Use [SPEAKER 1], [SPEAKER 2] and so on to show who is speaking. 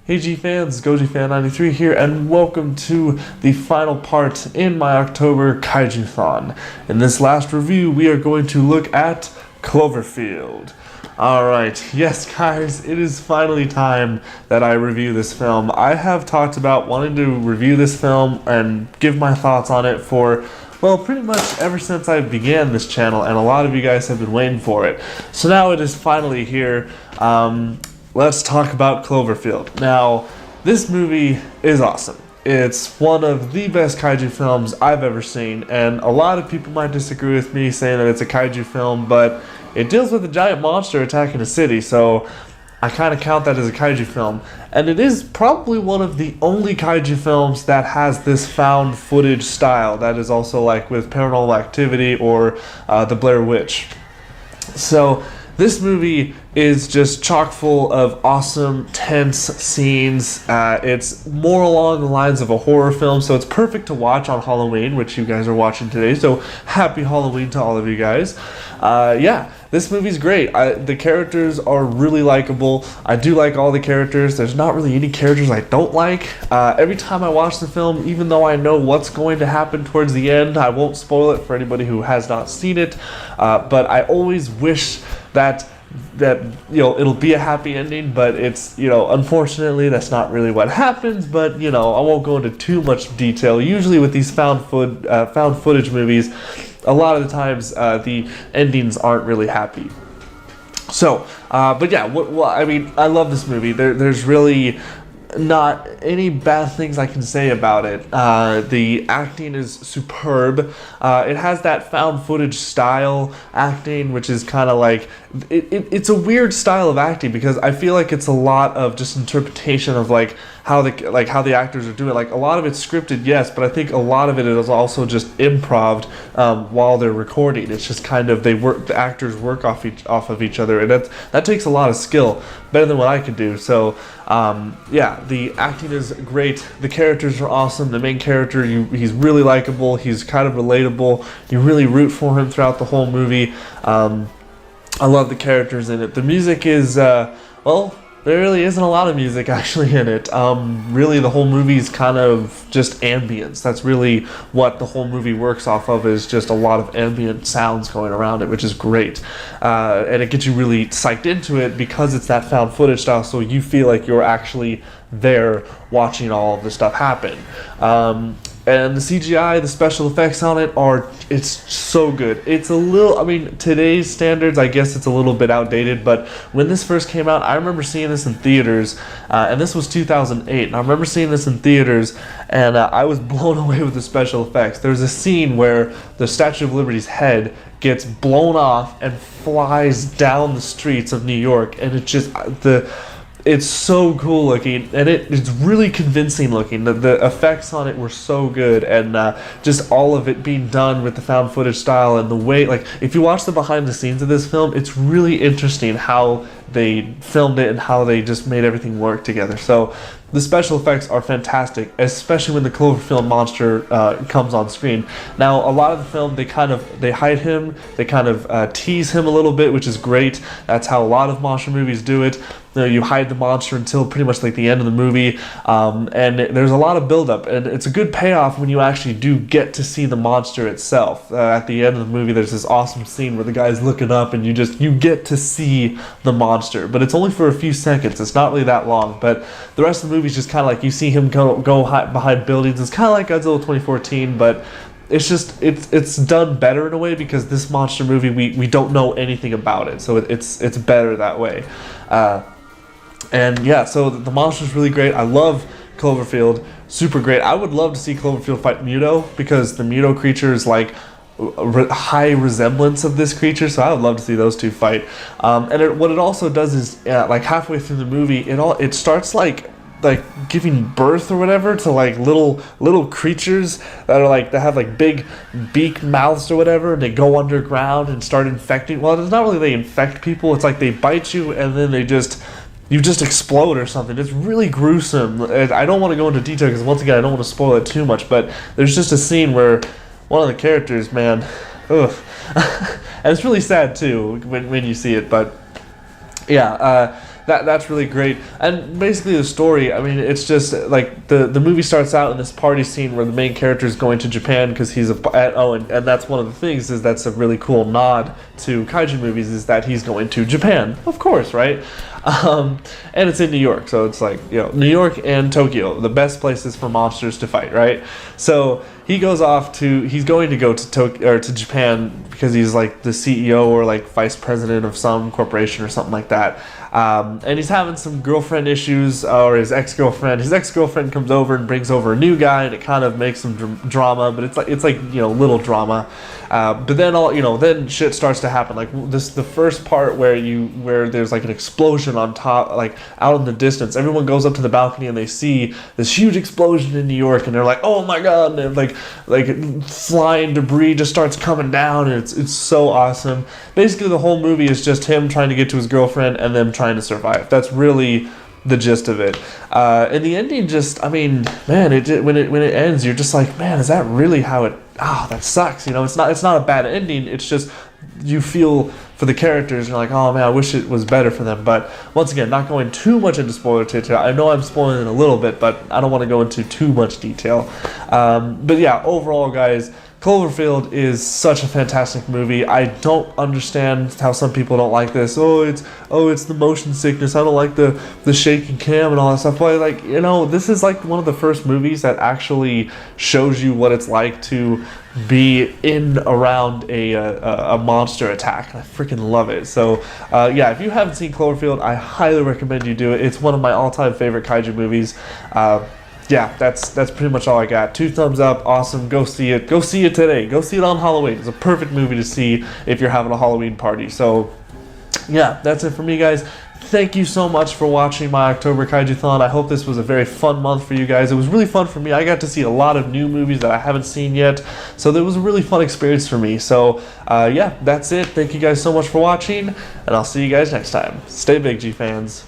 [SPEAKER 1] Hey G fans, GojiFan93 here, and welcome to the final part in my October Kaiju-a-thon. In this last review, we are going to look at Cloverfield. Alright, yes guys, it is finally time that I review this film. I have talked about wanting to review this film and give my thoughts on it for, well, pretty much ever since I began this channel, and a lot of you guys have been waiting for it. So now it is finally here. Let's talk about Cloverfield. Now, this movie is awesome. It's one of the best kaiju films I've ever seen, and a lot of people might disagree with me saying that it's a kaiju film, but it deals with a giant monster attacking a city, so I kind of count that as a kaiju film. And it is probably one of the only kaiju films that has this found footage style that is also like with Paranormal Activity or The Blair Witch. So this movie is just chock full of awesome, tense scenes. It's more along the lines of a horror film, so it's perfect to watch on Halloween, which you guys are watching today, so happy Halloween to all of you guys. Yeah, this movie's great. The characters are really likable. I do like all the characters. There's not really any characters I don't like. Every time I watch the film, even though I know what's going to happen towards the end, I won't spoil it for anybody who has not seen it, but I always wish that it'll be a happy ending, but it's, unfortunately that's not really what happens. But I won't go into too much detail. Usually with these found footage movies, a lot of the times the endings aren't really happy. So but yeah, I love this movie. There's really not any bad things I can say about it. The acting is superb. It has that found footage style acting, which is kind of like it's a weird style of acting, because I feel like it's a lot of just interpretation of how the actors are doing. Like, a lot of it's scripted, yes, but I think a lot of it is also just improv while they're recording. It's just kind of the actors work off of each other, and that takes a lot of skill, better than what I could do. So yeah, the acting is great. The characters are awesome. The main character, he's really likable. He's kind of relatable. You really root for him throughout the whole movie. I love the characters in it. The music is, well, there really isn't a lot of music actually in it. Really, the whole movie is kind of just ambience. That's really what the whole movie works off of, is just a lot of ambient sounds going around it, which is great. And it gets you really psyched into it because it's that found footage style, so you feel like you're actually there watching all of this stuff happen. And the CGI, the special effects on it it's so good. It's a little, today's standards, I guess it's a little bit outdated, but when this first came out, I remember seeing this in theaters, and this was 2008, and I remember seeing this in theaters, and I was blown away with the special effects. There's a scene where the Statue of Liberty's head gets blown off and flies down the streets of New York, and it's so cool looking, and it's really convincing looking. The effects on it were so good, and just all of it being done with the found footage style, and the way, if you watch the behind the scenes of this film, it's really interesting how they filmed it and how they just made everything work together. So the special effects are fantastic, especially when the Cloverfield monster comes on screen. Now, a lot of the film, they hide him, they kind of tease him a little bit, which is great. That's how a lot of monster movies do it. You hide the monster until pretty much the end of the movie, and there's a lot of build-up, and it's a good payoff when you actually do get to see the monster itself. At the end of the movie, there's this awesome scene where the guy's looking up, and you get to see the monster, but it's only for a few seconds. It's not really that long, but the rest of the movie is just kind of like you see him go hide behind buildings. It's kind of like Godzilla 2014, but it's done better in a way, because this monster movie, we don't know anything about it, so it's better that way. And yeah, so the monster's really great. I love Cloverfield, super great. I would love to see Cloverfield fight Muto, because the Muto creature is like high resemblance of this creature, so I would love to see those two fight. And what it also does is, halfway through the movie, it starts like giving birth or whatever to little creatures that have big beak mouths or whatever, and they go underground and start infecting. Well, it's not really they infect people. It's like they bite you, and then you just explode or something. It's really gruesome. I don't want to go into detail because, once again, I don't want to spoil it too much, but there's just a scene where one of the characters, man, ugh. And it's really sad too when you see it, but yeah, that's really great. And basically the story, I mean, it's just like the movie starts out in this party scene where the main character is going to Japan because he's and that's one of the things, is that's a really cool nod to kaiju movies, is that he's going to Japan, of course, right? And it's in New York, so it's like, you know, New York and Tokyo, the best places for monsters to fight, right? So he's going to go to Tokyo or to Japan because he's like the CEO or like vice president of some corporation or something like that. And he's having some girlfriend issues, or his ex-girlfriend comes over and brings over a new guy, and it kind of makes some drama, but it's like you know, little drama. But then then shit starts to happen. Like the first part where there's like an explosion on top, like out in the distance. Everyone goes up to the balcony and they see this huge explosion in New York, and they're like, oh my god, and like flying debris just starts coming down, and it's so awesome. Basically the whole movie is just him trying to get to his girlfriend and them trying to survive. That's really the gist of it. And the ending, just, I mean, man, when it ends, you're just like, man, is that really how it? That sucks. You know, it's not a bad ending. It's just you feel for the characters. And you're like, oh man, I wish it was better for them. But once again, not going too much into spoiler territory. I know I'm spoiling it a little bit, but I don't want to go into too much detail. But yeah, overall, guys, Cloverfield is such a fantastic movie. I don't understand how some people don't like this. It's the motion sickness. I don't like the shaking cam and all that stuff. But like, you know, this is like one of the first movies that actually shows you what it's like to be in around a monster attack. I freaking love it. So yeah, if you haven't seen Cloverfield, I highly recommend you do it. It's one of my all-time favorite kaiju movies. Yeah, that's pretty much all I got. 2 thumbs up, awesome. Go see it. Go see it today. Go see it on Halloween. It's a perfect movie to see if you're having a Halloween party. So, yeah, that's it for me, guys. Thank you so much for watching my October Kaiju-thon. I hope this was a very fun month for you guys. It was really fun for me. I got to see a lot of new movies that I haven't seen yet. So it was a really fun experience for me. So, yeah, that's it. Thank you guys so much for watching, and I'll see you guys next time. Stay big, G fans.